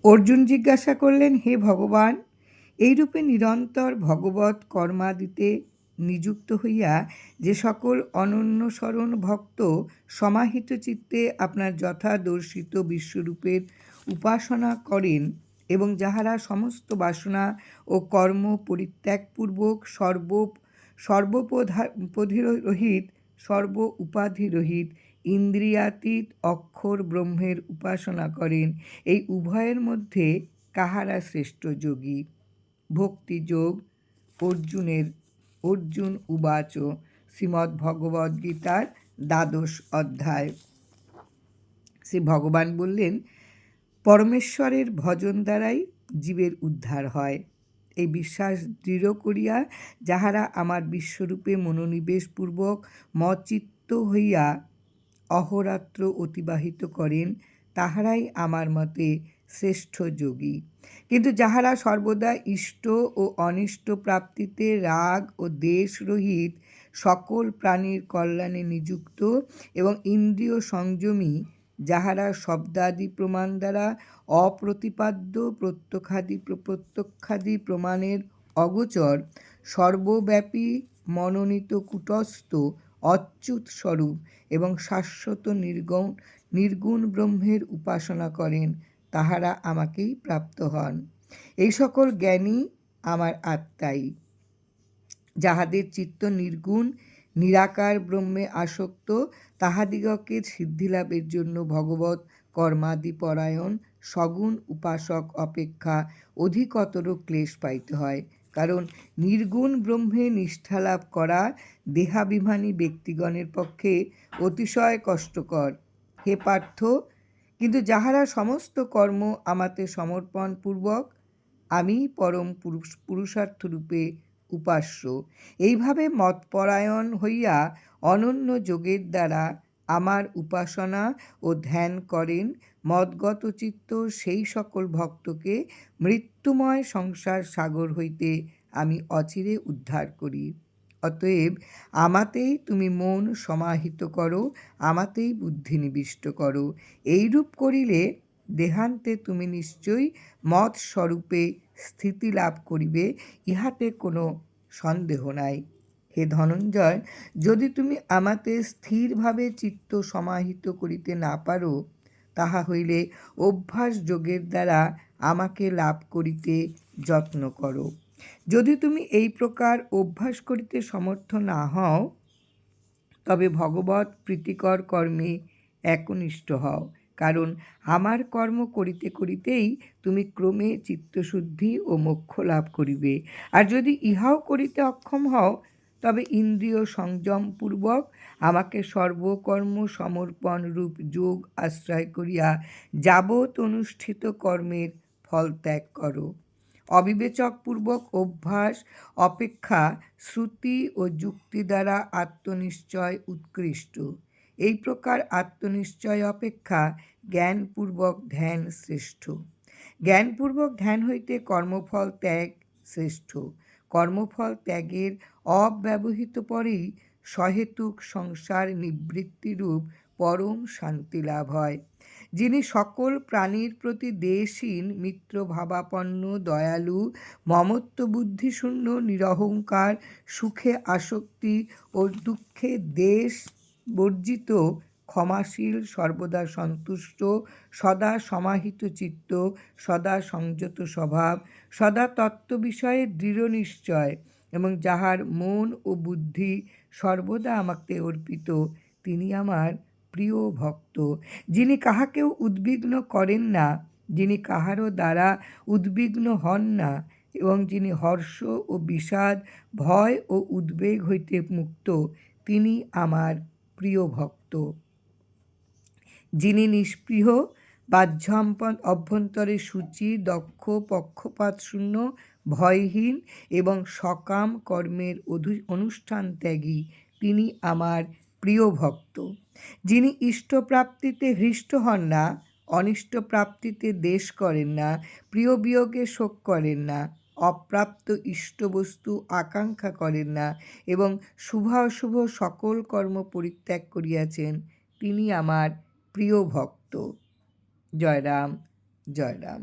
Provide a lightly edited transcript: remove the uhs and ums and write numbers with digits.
অর্জুন জিজ্ঞাসা করলেন, হে ভগবান, এইরূপে নিরন্তর ভগবৎ কর্মাদিতে নিযুক্ত হইয়া যে সকল অনন্যসরণ ভক্ত সমাহিত চিত্তে আপনার যথাদর্শিত বিশ্বরূপের উপাসনা করেন এবং যাহারা সমস্ত বাসনা ও কর্ম পরিত্যাগপূর্বক সর্বোপধিরহিত সর্ব উপাধিরহিত ইন্দ্রিয়াতীত অক্ষর ব্রহ্মের উপাসনা করেন, এই উভয়ের মধ্যে কাহারা শ্রেষ্ঠ যোগী? ভক্তিযোগ। অর্জুন উবাচ। শ্রীমদ্ভগবদ্গীতার দ্বাদশ অধ্যায়। শ্রী ভগবান বললেন, পরমেশ্বরের ভজন দ্বারাই জীবের উদ্ধার হয়। এই বিশ্বাস দৃঢ় করিয়া যাহারা আমার বিশ্বরূপে মনোনিবেশপূর্বক মচিত্ত হইয়া অহরাত্র অতিবাহিত করেন, তাহারাই আমার মতে শ্রেষ্ঠ যোগী। কিন্তু যাহারা সর্বদা ইষ্ট ও অনিষ্ট প্রাপ্তিতে রাগ ও দ্বেষ রহিত সকল প্রাণীর কল্যাণে নিযুক্ত এবং ইন্দ্রিয় সংযমী, যাহারা শব্দাদি প্রমাণ দ্বারা অপ্রতিপাদ্য প্রত্যক্ষাদি প্রমাণের অগোচর সর্বব্যাপী মনোনীত কূটস্থ অচ্যুত স্বরূপ এবং শাশ্বত নির্গুণ ব্রহ্মের উপাসনা করেন, তাহারা আমাকেই প্রাপ্ত হন। এই সকল জ্ঞানী আমার আত্মাই। যাহাদের চিত্ত নির্গুণ নিরাকার ব্রহ্মে আসক্ত, তাহাদিগকে সিদ্ধিলাভের জন্য ভগবৎ কর্মাদি পরায়ণ সগুণ উপাসক অপেক্ষা অধিকতর ক্লেশ পাইতে হয়। কারণ নির্গুণ ব্রহ্মে নিষ্ঠালাভ করা দেহাভিমানী ব্যক্তিগণের পক্ষে অতিশয় কষ্টকর, হে পার্থ। কিন্তু যাহারা সমস্ত কর্ম আমাতে সমর্পণ পূর্বক আমি পরম পুরুষার্থরূপে উপাস্য, এইভাবে মতপরায়ণ হইয়া অনন্য যোগের দ্বারা আমার উপাসনা ও ধ্যান করেন, মদগত চিত্ত সেই সকল ভক্তকে মৃত্যুময় সংসার সাগর হইতে আমি অচিরে উদ্ধার করি। অতএব আমাতেই তুমি মন সমাহিত করো, আমাতেই বুদ্ধি নিবিষ্ট করো। এইরূপ করিলে দেহান্তে তুমি নিশ্চয়ই মৎ স্বরূপে স্থিতি লাভ করিবে, ইহাতে কোনো সন্দেহ নাই। হে ধনঞ্জয়, যদি তুমি আমাতে স্থিরভাবে চিত্ত সমাহিত করিতে না পারো, তাহা হইলে অভ্যাস যোগের দ্বারা আমাকে লাভ করিতে যত্ন করো। যদি তুমি এই প্রকার অভ্যাস করিতে সমর্থ না হও, তবে ভগবৎ প্রীতিকর কর্মে একনিষ্ঠ হও। কারণ আমার কর্ম করিতে করিতেই তুমি ক্রমে চিত্তশুদ্ধি ও মোক্ষ লাভ করিবে। আর যদি ইহাও করিতে অক্ষম হও, তবে ইন্দ্রিয় সংযমপূর্বক আমাকে সর্বকর্ম সমর্পণ রূপ যোগ আশ্রয় করিয়া যাবৎ অনুষ্ঠিত কর্মের ফল ত্যাগ করো। অবিবেচকপূর্বক অভ্যাস অপেক্ষা শ্রুতি ও যুক্তি দ্বারা আত্মনিশ্চয় উৎকৃষ্ট। এই প্রকার আত্মনিশ্চয় অপেক্ষা জ্ঞানপূর্বক ধ্যান শ্রেষ্ঠ। জ্ঞানপূর্বক ধ্যান হইতে কর্মফল ত্যাগ শ্রেষ্ঠ। কর্মফল ত্যাগের অব্যবহিত পরেই সহেতুক সংসার নিবৃত্তিরূপ পরম শান্তি লাভ হয়। যিনি সকল প্রাণীর প্রতি দেশহীন মিত্রভাবাপন্ন দয়ালু মমত্ববুদ্ধিশূন্য নিরহংকার সুখে আসক্তি ও দুঃখে দেশ বর্জিত ক্ষমাশীল সর্বদা সন্তুষ্ট সদা সমাহিত চিত্ত সদা সংযত স্বভাব সদা তত্ত্ব বিষয়ে দৃঢ় নিশ্চয় এবং যাহার মন ও বুদ্ধি সর্বদা আমাকে অর্পিত, তিনি আমার প্রিয় ভক্ত। যিনি কাহাকেও উদ্বিগ্ন করেন না, যিনি কাহারও দ্বারা উদ্বিগ্ন হন না এবং যিনি হর্ষ ও বিষাদ ভয় ও উদ্বেগ হইতে মুক্ত, তিনি আমার প্রিয় ভক্ত। যিনি নিষ্পৃহ বাহ্য অভ্যন্তরে সূচি দক্ষ পক্ষপাতশূন্য ভয়হীন এবং সকাম কর্মের অনুষ্ঠান ত্যাগী, তিনি আমার প্রিয় ভক্ত। যিনি ইষ্টপ্রাপ্তিতে হৃষ্ট হন না, অনিষ্ট প্রাপ্তিতে দ্বেষ করেন না, প্রিয় বিয়োগে শোক করেন না, অপ্রাপ্ত ইষ্টবস্তু আকাঙ্ক্ষা করেন না এবং শুভাশুভ সকল কর্ম পরিত্যাগ করিয়াছেন, তিনি আমার প্রিয় ভক্ত। জয় রাম, জয় রাম।